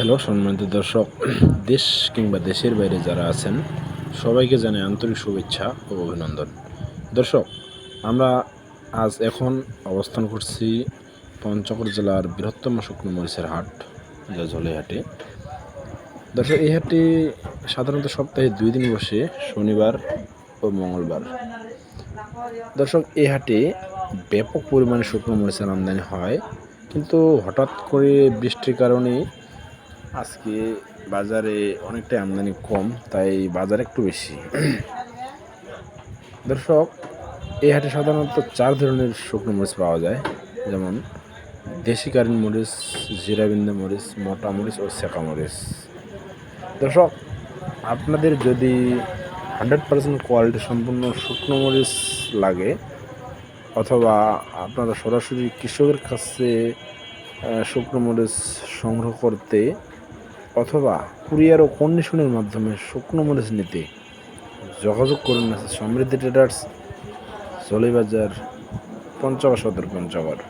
Hello সম্মানিত দর্শক, দেশ কিংবা দেশের বাইরে যারা আছেন সবাইকে জানাই আন্তরিক শুভেচ্ছা ও অভিনন্দন। দর্শক, আমরা এখন অবস্থান করছি পঞ্চগড় জেলার বৃহত্তম শুকনো মরিচের হাট, যা ঝোলাইহাটে। দর্শক, এই হাটটি সাধারণত সপ্তাহে 2 দিন বসে, শনিবার ও মঙ্গলবার। দর্শক, এই হাটে ব্যাপক পরিমাণে শুকনো মরিচের আমদানি হয়, কিন্তু হঠাৎ করে বৃষ্টির কারণে আজকে বাজারে অনেকটাই আমদানি কম, তাই বাজার একটু বেশি। দর্শক, এই হাটে সাধারণত 4 ধরনের শুকনো মরিচ পাওয়া যায়, যেমন দেশি কারেন্ট মরিচ, জিরাবিন্দু মরিচ, মোটা মরিচ ও সেকা মরিচ। দর্শক, আপনাদের যদি 100% কোয়ালিটি সম্পূর্ণ শুকনো মরিচ লাগে, অথবা আপনারা সরাসরি কৃষকের কাছে শুকনো মরিচ সংগ্রহ করতে অথবা কুরিয়ার ও কন্ডিশনের মাধ্যমে শুকনো মরিচ নিতে যোগাযোগ করুন সমৃদ্ধি ট্রেডার্স, ঝোলাইবাজার, পঞ্চগড় সদর, পঞ্চগড়।